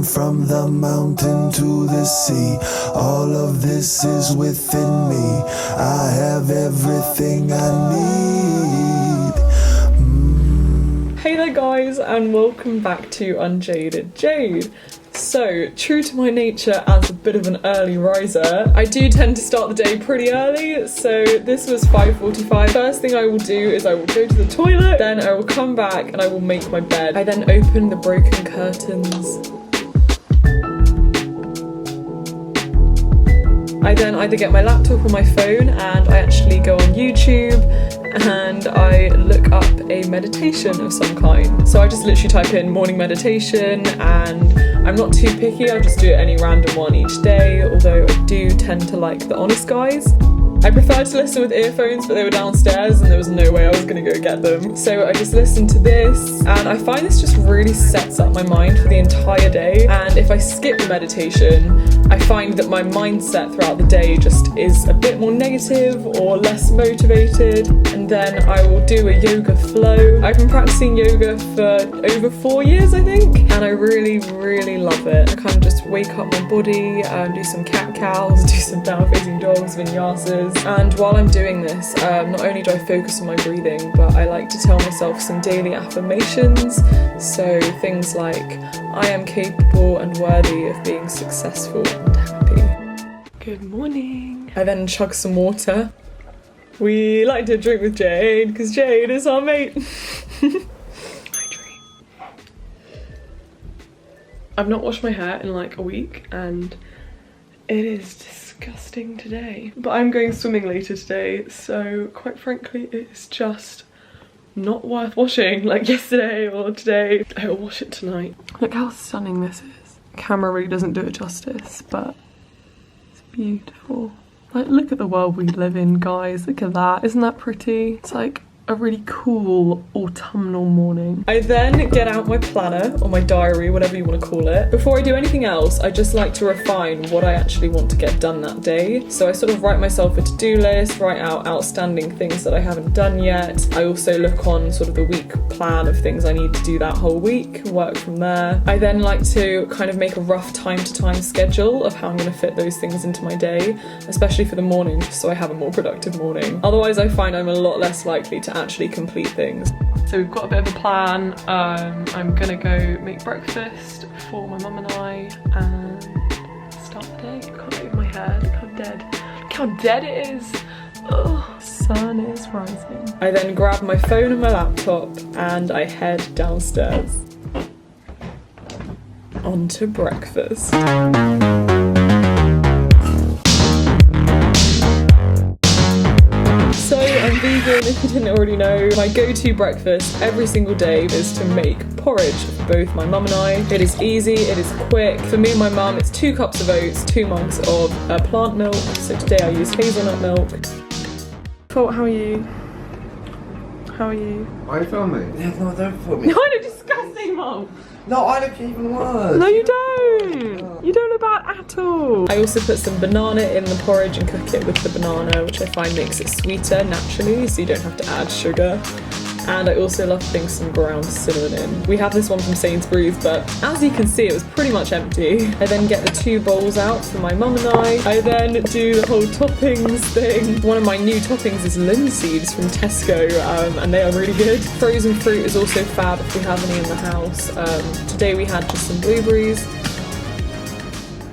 came from the mountain to the sea. All of this is within me. I have everything I need. Hey there guys, and welcome back to UnJaded Jade. So, true to my nature as a bit of an early riser, I do tend to start the day pretty early, so this was 5:45. First thing I will do is I will go to the toilet, then I will come back and I will make my bed. I then open the broken curtains. I then either get my laptop or my phone and I actually go on YouTube and I look up a meditation of some kind. So I just literally type in morning meditation and I'm not too picky, I'll just do any random one each day, although I do tend to like the honest guys. I prefer to listen with earphones, but they were downstairs and there was no way I was gonna go get them. So I just listened to this and I find this just really sets up my mind for the entire day. And if I skip the meditation, I find that my mindset throughout the day just is a bit more negative or less motivated. And then I will do a yoga flow. I've been practicing yoga for over 4 years, I think. And I really, really love it. I kind of just wake up my body, do some cat-cows, do some down-facing dogs, vinyasas. And while I'm doing this, not only do I focus on my breathing, but I like to tell myself some daily affirmations. So things like, I am capable and worthy of being successful and happy. Good morning. I then chug some water. We like to drink with Jade, because Jade is our mate. Hydrate. I've not washed my hair in like a week, and it is disgusting today. But I'm going swimming later today, so quite frankly, it's just not worth washing like yesterday or today. I'll wash it tonight. Look how stunning this is. Camera really doesn't do it justice, but it's beautiful. Like, look at the world we live in, guys. Look at that. Isn't that pretty? It's like a really cool autumnal morning. I then get out my planner or my diary, whatever you want to call it. Before I do anything else, I just like to refine what I actually want to get done that day. So I sort of write myself a to-do list, write out outstanding things that I haven't done yet. I also look on sort of the week plan of things I need to do that whole week, work from there. I then like to kind of make a rough time-to-time schedule of how I'm going to fit those things into my day, especially for the morning, just so I have a more productive morning. Otherwise, I find I'm a lot less likely to actually complete things. So we've got a bit of a plan. I'm gonna go make breakfast for my mum and I and start the day. I can't move my hair, look how dead. Look how dead it is. Ugh. Sun is rising. I then grab my phone and my laptop and I head downstairs. On to breakfast. So I'm vegan, if you didn't already know. My go-to breakfast every single day is to make porridge for both my mum and I. It is easy, it is quick. For me and my mum, it's 2 cups of oats, 2 mugs of plant milk. So today I use hazelnut milk. How are you? How are you? Why are you filming? Yeah, no, don't film me. No, I look disgusting, Mum! No, I look even worse. No, you don't! You don't look bad at all. I also put some banana in the porridge and cook it with the banana, which I find makes it sweeter naturally, so you don't have to add sugar. And I also love putting some ground cinnamon in. We have this one from Sainsbury's, but as you can see, it was pretty much empty. I then get the 2 bowls out for my mum and I then do the whole toppings thing. One of my new toppings is linseeds from Tesco, and they are really good. Frozen fruit is also fab if we have any in the house. Today we had just some blueberries.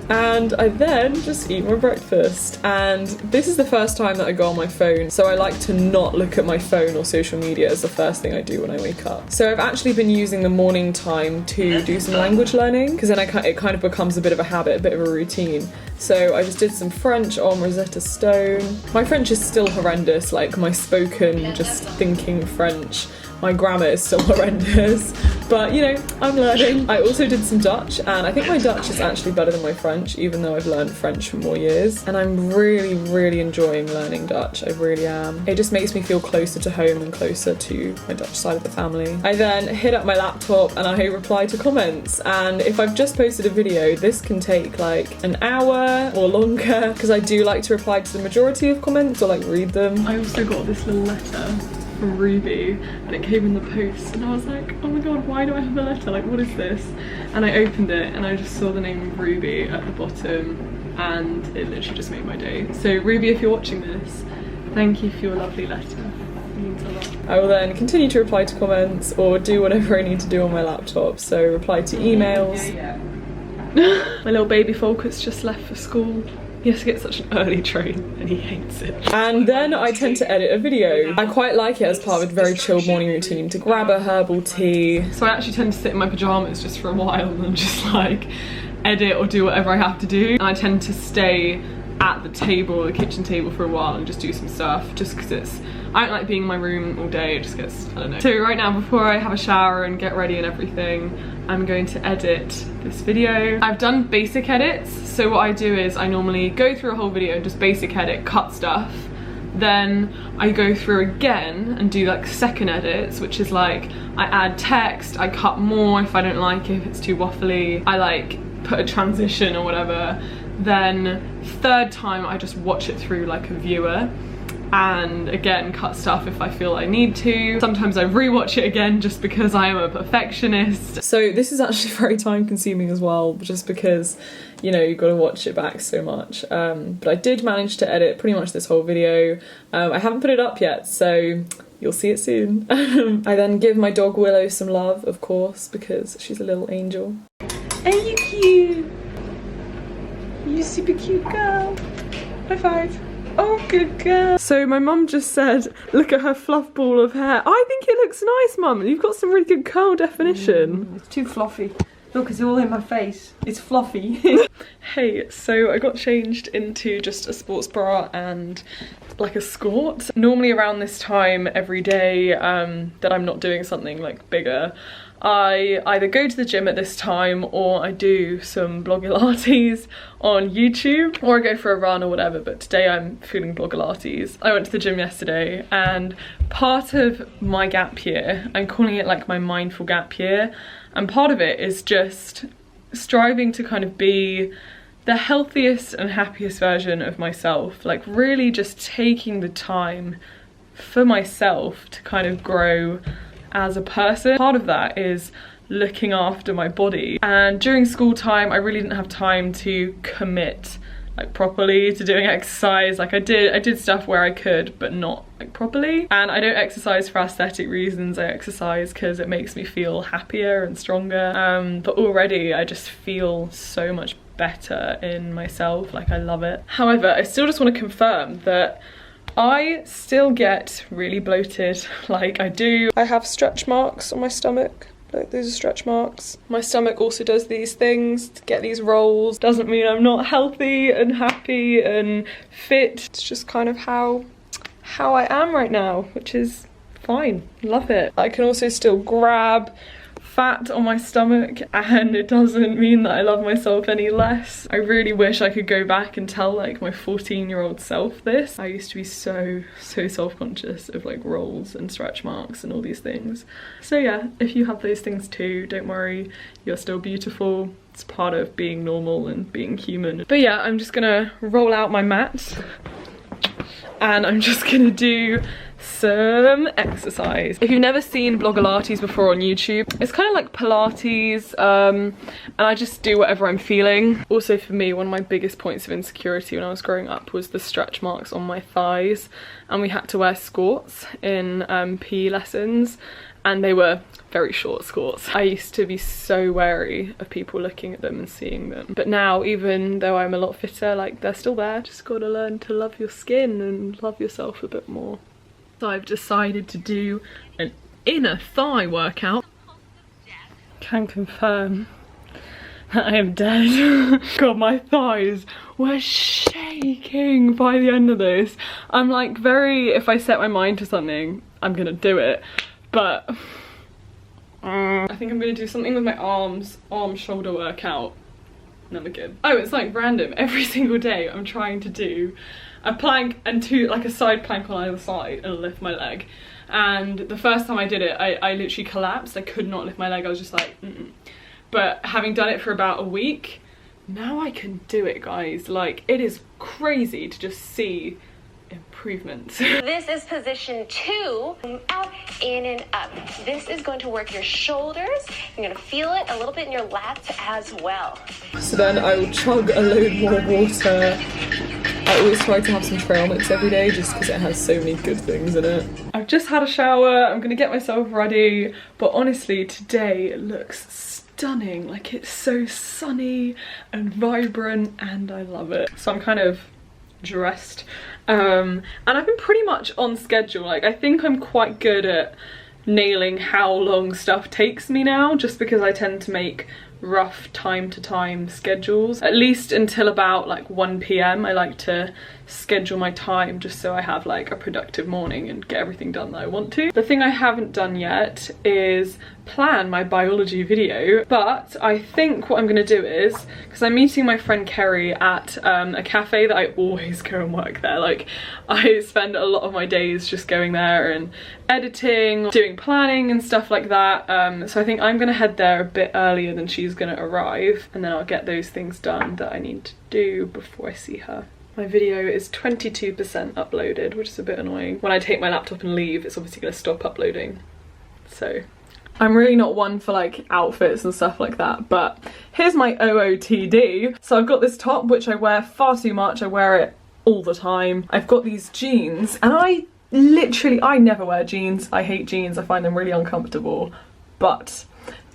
And I then just eat my breakfast. And this is the first time that I go on my phone, so I like to not look at my phone or social media as the first thing I do when I wake up. So I've actually been using the morning time to do some language learning, because then it kind of becomes a bit of a habit, a bit of a routine. So I just did some French on Rosetta Stone. My French is still horrendous, like my spoken, just thinking French. My grammar is still horrendous, but you know, I'm learning. I also did some Dutch, and I think my Dutch is actually better than my French, even though I've learned French for more years. And I'm really, really enjoying learning Dutch, I really am. It just makes me feel closer to home and closer to my Dutch side of the family. I then hit up my laptop and I reply to comments, and if I've just posted a video, this can take like an hour or longer, because I do like to reply to the majority of comments or like read them. I also got this little letter from Ruby and it came in the post and I was like, oh my god, why do I have a letter? Like, what is this? And I opened it and I just saw the name of Ruby at the bottom and it literally just made my day. So Ruby, if you're watching this, thank you for your lovely letter. It means a lot. I will then continue to reply to comments or do whatever I need to do on my laptop. So reply to emails. My little baby Falket's just left for school. He has to get such an early train and he hates it. And then I tend to edit a video. I quite like it as part of a very chilled morning routine to grab a herbal tea. So I actually tend to sit in my pyjamas just for a while and just like edit or do whatever I have to do. And I tend to stay at the table, the kitchen table, for a while and just do some stuff just because I don't like being in my room all day. It just gets, I don't know. So right now, before I have a shower and get ready and everything, I'm going to edit this video. I've done basic edits, so what I do is I normally go through a whole video and just basic edit, cut stuff. Then I go through again and do like second edits, which is like I add text, I cut more if I don't like it, if it's too waffly, I like put a transition or whatever. Then third time I just watch it through like a viewer and again cut stuff if I feel I need to. Sometimes I rewatch it again just because I am a perfectionist. So this is actually very time consuming as well, just because, you know, you've got to watch it back so much. But I did manage to edit pretty much this whole video. I haven't put it up yet, so you'll see it soon. I then give my dog Willow some love, of course, because she's a little angel. Are you cute? You super cute girl. High five. Oh, good girl. So my mum just said, look at her fluff ball of hair. I think it looks nice, mum. You've got some really good curl definition. It's too fluffy. Look, it's all in my face. It's fluffy. Hey, so I got changed into just a sports bra and like a skirt. Normally around this time every day that I'm not doing something like bigger, I either go to the gym at this time or I do some blogolates on YouTube or I go for a run or whatever, but today I'm feeling blogolates. I went to the gym yesterday and part of my gap year, I'm calling it like my mindful gap year, and part of it is just striving to kind of be the healthiest and happiest version of myself, like really just taking the time for myself to kind of grow as a person. Part of that is looking after my body, and during school time I really didn't have time to commit like properly to doing exercise. Like I did stuff where I could, but not like properly. And I don't exercise for aesthetic reasons, I exercise because it makes me feel happier and stronger. But already I just feel so much better in myself, like I love it. However, I still just want to confirm that I still get really bloated, like I do. I have stretch marks on my stomach. Like, those are stretch marks. My stomach also does these things to get these rolls. Doesn't mean I'm not healthy and happy and fit. It's just kind of how I am right now, which is fine. Love it. I can also still grab fat on my stomach and it doesn't mean that I love myself any less. I really wish I could go back and tell like my 14-year-old self this. I used to be so self-conscious of like rolls and stretch marks and all these things. So yeah, if you have those things too, don't worry, you're still beautiful. It's part of being normal and being human. But yeah, I'm just gonna roll out my mat and I'm just gonna do some exercise. If you've never seen blogolates before on YouTube, it's kind of like Pilates, and I just do whatever I'm feeling. Also for me, one of my biggest points of insecurity when I was growing up was the stretch marks on my thighs, and we had to wear skirts in PE lessons, and they were very short skirts. I used to be so wary of people looking at them and seeing them, but now, even though I'm a lot fitter, like they're still there. Just gotta learn to love your skin and love yourself a bit more. So I've decided to do an inner thigh workout. Can confirm that I am dead. God, my thighs were shaking by the end of this. I'm like if I set my mind to something, I'm gonna do it. But I think I'm gonna do something with my arm-shoulder workout. And then we're good. Oh, it's like random. Every single day I'm trying to do a plank and like a side plank on either side and lift my leg. And the first time I did it, I literally collapsed. I could not lift my leg. I was just like, But having done it for about a week, now I can do it, guys. Like, it is crazy to just see improvements. This is position 2, out, in and up. This is going to work your shoulders. You're going to feel it a little bit in your lats as well. So then I will chug a load more water. I always try to have some trail mix every day just because it has so many good things in it. I've just had a shower, I'm gonna get myself ready, but honestly today it looks stunning. Like, it's so sunny and vibrant and I love it. So I'm kind of dressed and I've been pretty much on schedule. Like, I think I'm quite good at nailing how long stuff takes me now, just because I tend to make rough time to time schedules. At least until about like 1 PM I like to schedule my time just so I have like a productive morning and get everything done that I want to. The thing I haven't done yet is plan my biology video, but I think what I'm gonna do is, because I'm meeting my friend Kerry at a cafe that I always go and work there. Like, I spend a lot of my days just going there and editing, doing planning and stuff like that. So I think I'm gonna head there a bit earlier than she's gonna arrive, and then I'll get those things done that I need to do before I see her. My video is 22% uploaded, which is a bit annoying. When I take my laptop and leave, it's obviously gonna stop uploading. So I'm really not one for like outfits and stuff like that, but here's my OOTD. So I've got this top, which I wear far too much. I wear it all the time. I've got these jeans, and I never wear jeans. I hate jeans, I find them really uncomfortable. But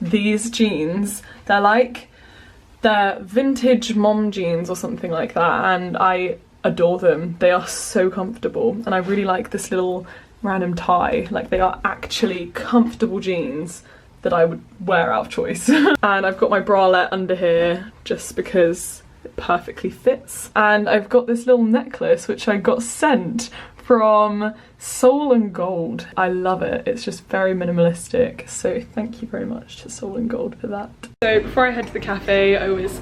these jeans, they're vintage mom jeans or something like that, and I adore them. They are so comfortable, and I really like this little random tie. Like, they are actually comfortable jeans that I would wear out of choice. And I've got my bralette under here just because it perfectly fits. And I've got this little necklace which I got sent from Soul and Gold. I love it. It's just very minimalistic, so thank you very much to Soul and Gold for that. So before I head to the cafe, I always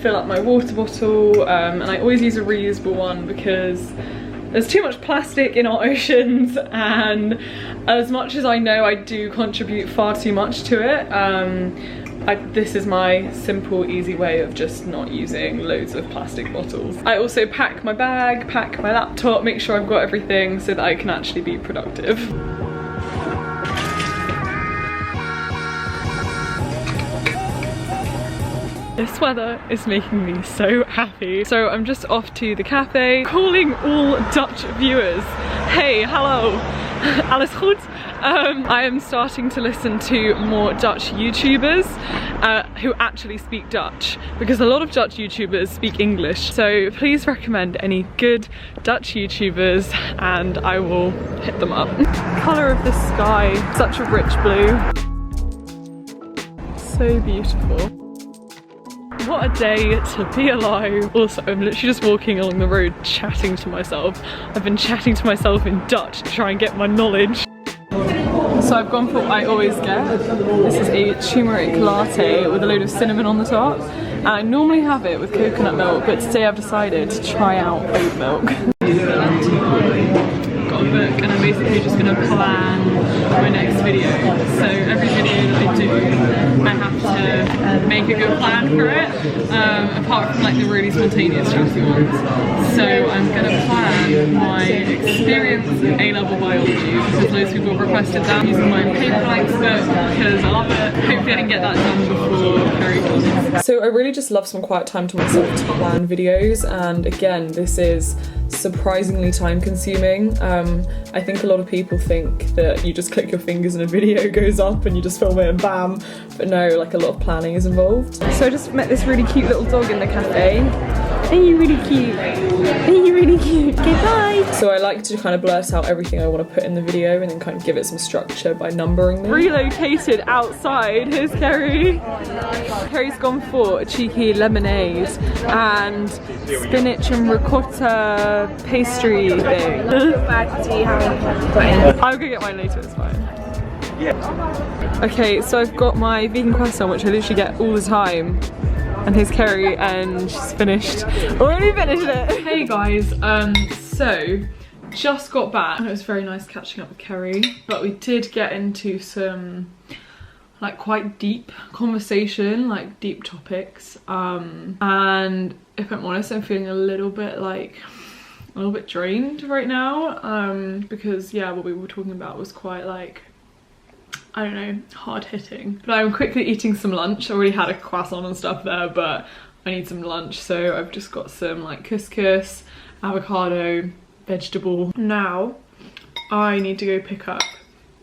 fill up my water bottle, and I always use a reusable one because there's too much plastic in our oceans, and as much as I know I do contribute far too much to it, this is my simple, easy way of just not using loads of plastic bottles. I also pack my bag, pack my laptop, make sure I've got everything so that I can actually be productive. This weather is making me so happy. So I'm just off to the cafe, calling all Dutch viewers. Hey, hello, alles goed? I am starting to listen to more Dutch YouTubers who actually speak Dutch, because a lot of Dutch YouTubers speak English. So please recommend any good Dutch YouTubers and I will hit them up. Colour of the sky, such a rich blue. So beautiful. What a day to be alive. Also, I'm literally just walking along the road chatting to myself. I've been chatting to myself in Dutch to try and get my knowledge. So I've gone for what I always get. This is a turmeric latte with a load of cinnamon on the top. And I normally have it with coconut milk, but today I've decided to try out oat milk. Got a book, and I'm basically just going to plan my next video. So every video that I do, I have to make a good plan for it, apart from like the really spontaneous chatty ones. So I'm going to plan my experience in A-level biology, because loads of people have requested that, using my paper blanks book because I love it. Hopefully I can get that done before Harry comes. So I really just love some quiet time to myself to plan videos, and again, this is surprisingly time consuming. I think a lot of people think that you just click your fingers and a video goes up and you just film it and bam, but no, like a lot of planning is involved. So I just met this really cute little dog in the cafe. Are you really cute? Are you really cute? Okay, bye! So I like to kind of blurt out everything I want to put in the video and then kind of give it some structure by numbering them. Relocated outside, here's Kerry. Kerry's gone for a cheeky lemonade and spinach and ricotta pastry thing. I'll go get mine later, it's fine. Yeah. Okay, so I've got my vegan croissant, which I literally get all the time. And here's Kerry, and she's finished. Already finished it! Hey guys, so just got back. It was very nice catching up with Kerry, but we did get into some like quite deep conversation, like deep topics. And if I'm honest, I'm feeling a little bit like a little bit drained right now, because yeah, what we were talking about was quite like, I don't know, hard hitting. But I'm quickly eating some lunch. I already had a croissant and stuff there, but I need some lunch, so I've just got some like couscous, avocado, vegetable. Now I need to go pick up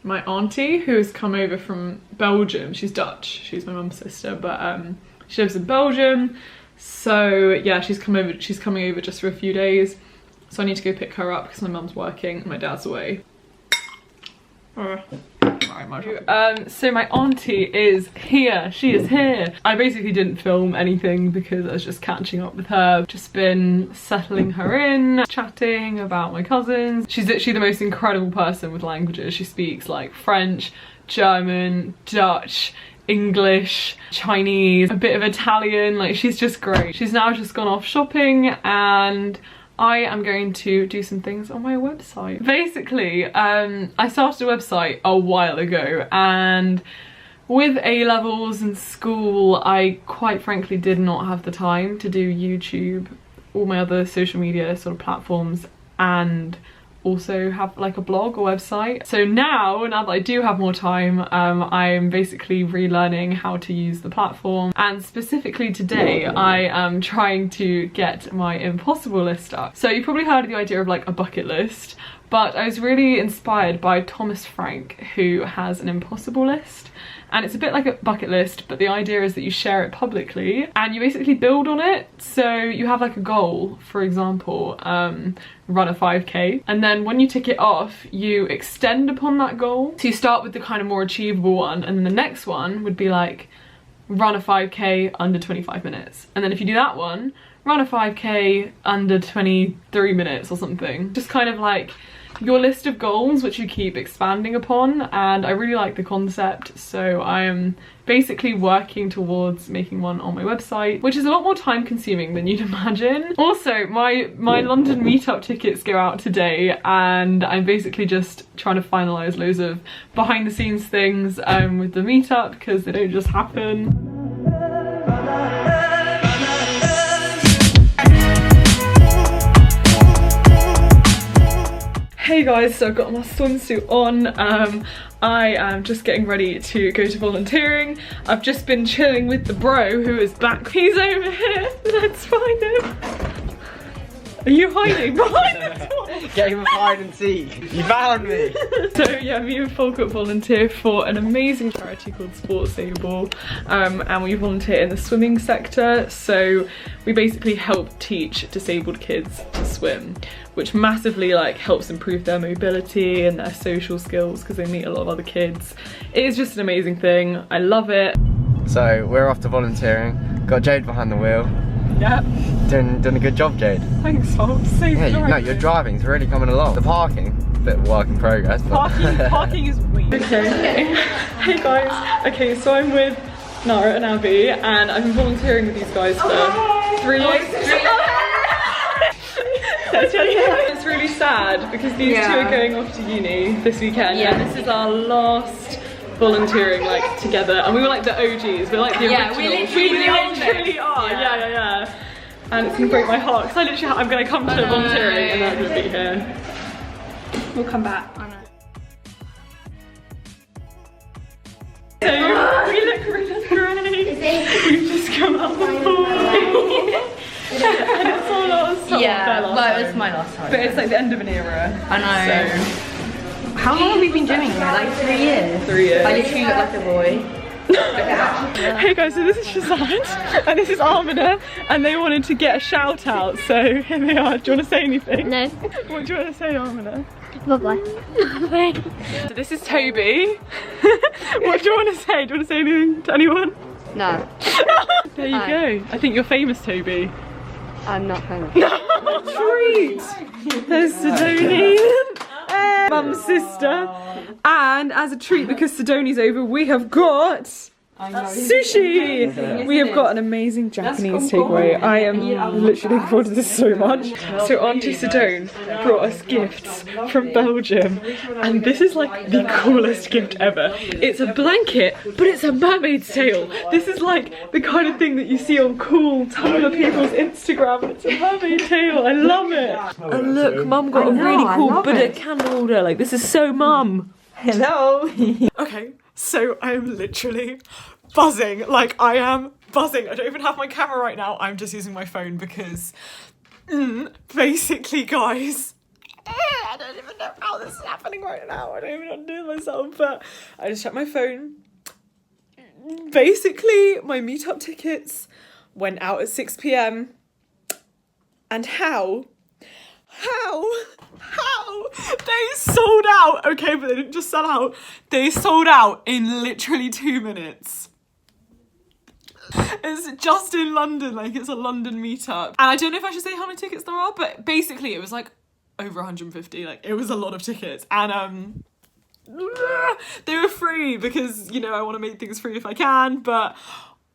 my auntie who has come over from Belgium. She's Dutch, she's my mum's sister, but she lives in Belgium. So yeah, she's coming over just for a few days. So I need to go pick her up because my mum's working and my dad's away. So my auntie is here. She is here. I basically didn't film anything because I was just catching up with her. Just been settling her in, chatting about my cousins. She's literally the most incredible person with languages. She speaks like French, German, Dutch, English, Chinese, a bit of Italian. Like, she's just great. She's now just gone off shopping and I am going to do some things on my website. Basically, I started a website a while ago, and with A-levels and school, I quite frankly did not have the time to do YouTube, all my other social media sort of platforms, and also have like a blog or website. So now that I do have more time, I'm basically relearning how to use the platform, and specifically today I am trying to get my impossible list up. So you probably heard of the idea of like a bucket list, but I was really inspired by Thomas Frank, who has an impossible list. And it's a bit like a bucket list, but the idea is that you share it publicly and you basically build on it. So you have like a goal, for example, run a 5k, and then when you tick it off, you extend upon that goal. So you start with the kind of more achievable one, and then the next one would be like run a 5k under 25 minutes. And then if you do that one, run a 5k under 23 minutes or something. Just kind of like your list of goals which you keep expanding upon, and I really like the concept. So I am basically working towards making one on my website, which is a lot more time consuming than you'd imagine. Also, my London meetup tickets go out today, and I'm basically just trying to finalise loads of behind the scenes things with the meetup, because they don't just happen. Hey guys, so I've got my swimsuit on. I am just getting ready to go to volunteering. I've just been chilling with the bro who is back. He's over here. Let's find him. Are you hiding behind the door? Game of hide and seek. You found me. So yeah, me and Folkert volunteer for an amazing charity called Sportsable, and we volunteer in the swimming sector. So we basically help teach disabled kids to swim, which massively like helps improve their mobility and their social skills because they meet a lot of other kids. It is just an amazing thing. I love it. So we're off to volunteering. Got Jade behind the wheel. Yep. Doing a good job, Jade. Thanks, Hobbs. Safe driving. No, your driving's really coming along. The parking, a bit of work in progress. But Parking is weird. Okay. Hey guys. Okay, so I'm with Nara and Abby, and I've been volunteering with these guys for 3 years. It's really sad because these two are going off to uni this weekend, and this is our last volunteering like together, and we were like the OGs, we're like the originals. We literally are. Yeah. And it's gonna break my heart because I'm gonna come to volunteering and I'm gonna be here. We'll come back. I know. So we look really great. We've just come out the pool. And it's all our summer. Well, it was my last time. But it's like the end of an era. I know. So. How long have we been doing it? Like 3 years? 3 years. I literally look like a boy. Hey guys, so this is Shazad and this is Amina, and they wanted to get a shout out, so here they are. Do you want to say anything? No. What do you want to say, Amina? Bye-bye. Bye. So this is Toby. What do you want to say? Do you want to say anything to anyone? No. There you go. I think you're famous, Toby. I'm not famous. Treat! There's Sidonie, Mum's sister. And as a treat, because Sidonie's over, we have got I know. Sushi! We have got an amazing Japanese takeaway. I am literally looking forward to this so much. So Auntie Sedone brought us gifts from Belgium, and this is like the coolest gift ever. It's a blanket, but it's a mermaid's tail. This is like the kind of thing that you see on cool Tumblr people's Instagram. It's a mermaid tail. I love it. And look, Mum got a really cool Buddha candle holder. Like, this is so Mum. Hello. Okay, so I am literally buzzing. Like, I am buzzing. I don't even have my camera right now. I'm just using my phone because basically, guys, I don't even know how this is happening right now. I don't even know what to do with myself, but I just checked my phone. Basically, my meetup tickets went out at 6 p.m. And how? They sold out. Okay, but they didn't just sell out. They sold out in literally 2 minutes. It's just in London, like it's a London meetup. And I don't know if I should say how many tickets there are, but basically it was like over 150, like it was a lot of tickets. And they were free because, you know, I want to make things free if I can, but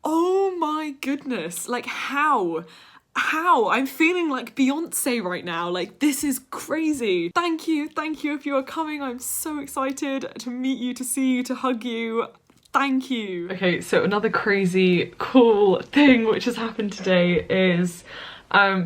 oh my goodness, like how? I'm feeling like Beyonce right now. Like, this is crazy. Thank you if you are coming. I'm so excited to meet you, to see you, to hug you. Thank you. Okay, so another crazy cool thing which has happened today is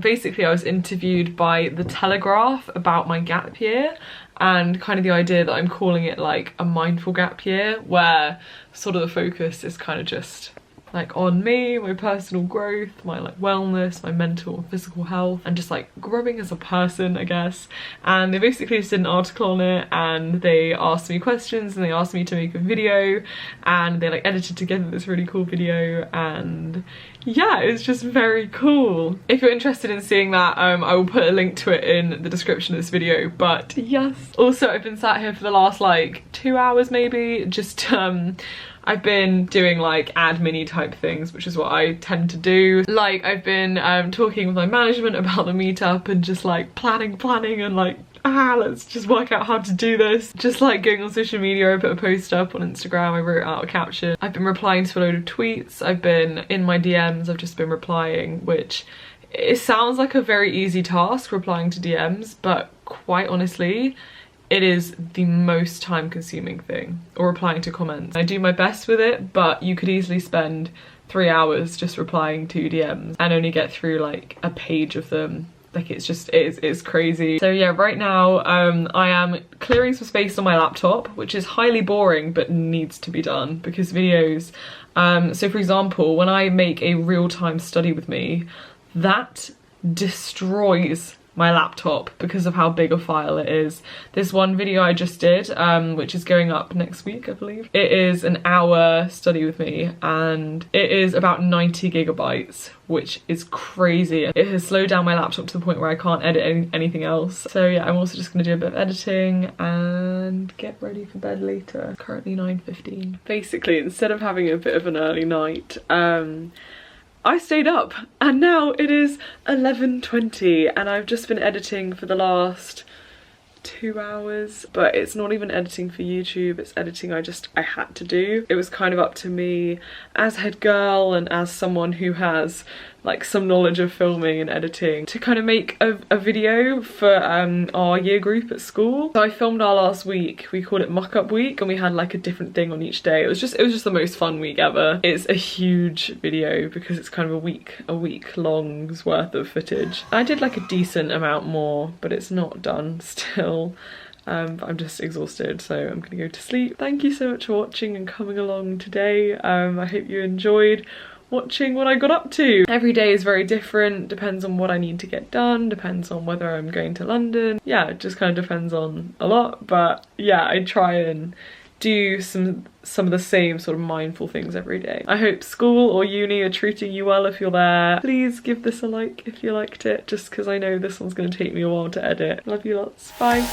basically I was interviewed by The Telegraph about my gap year, and kind of the idea that I'm calling it like a mindful gap year, where sort of the focus is kind of just like on me, my personal growth, my like wellness, my mental and physical health, and just like growing as a person, I guess. And they basically just did an article on it, and they asked me questions, and they asked me to make a video, and they like edited together this really cool video, and yeah, it's just very cool. If you're interested in seeing that, I will put a link to it in the description of this video. But yes, also I've been sat here for the last like 2 hours maybe, just I've been doing like admin-y type things, which is what I tend to do. Like, I've been talking with my management about the meetup and just like planning and like, let's just work out how to do this. Just like going on social media, I put a post up on Instagram, I wrote out a caption. I've been replying to a load of tweets. I've been in my DMs, I've just been replying, which it sounds like a very easy task, replying to DMs, but quite honestly, it is the most time-consuming thing, or replying to comments. I do my best with it, but you could easily spend 3 hours just replying to DMs and only get through like a page of them. Like, it's just, it's crazy. So yeah, right now I am clearing some space on my laptop, which is highly boring but needs to be done because videos, so for example, when I make a real-time study with me, that destroys my laptop because of how big a file it is. This one video I just did, which is going up next week, I believe. It is an hour study with me, and it is about 90 gigabytes, which is crazy. It has slowed down my laptop to the point where I can't edit anything else. So yeah, I'm also just gonna do a bit of editing and get ready for bed later. Currently 9:15. Basically, instead of having a bit of an early night, I stayed up, and now it is 11:20 and I've just been editing for the last 2 hours, but it's not even editing for YouTube, it's editing I had to do. It was kind of up to me as head girl and as someone who has like some knowledge of filming and editing to kind of make a video for our year group at school. So I filmed our last week, we called it Muck Up Week, and we had like a different thing on each day. It was just the most fun week ever. It's a huge video because it's kind of a week long's worth of footage. I did like a decent amount more, but it's not done still. But I'm just exhausted, so I'm gonna go to sleep. Thank you so much for watching and coming along today. I hope you enjoyed watching what I got up to. Every day is very different, depends on what I need to get done, depends on whether I'm going to London. Yeah, it just kind of depends on a lot, but yeah, I try and do some of the same sort of mindful things every day. I hope school or uni are treating you well if you're there. Please give this a like if you liked it, just because I know this one's going to take me a while to edit. Love you lots. Bye.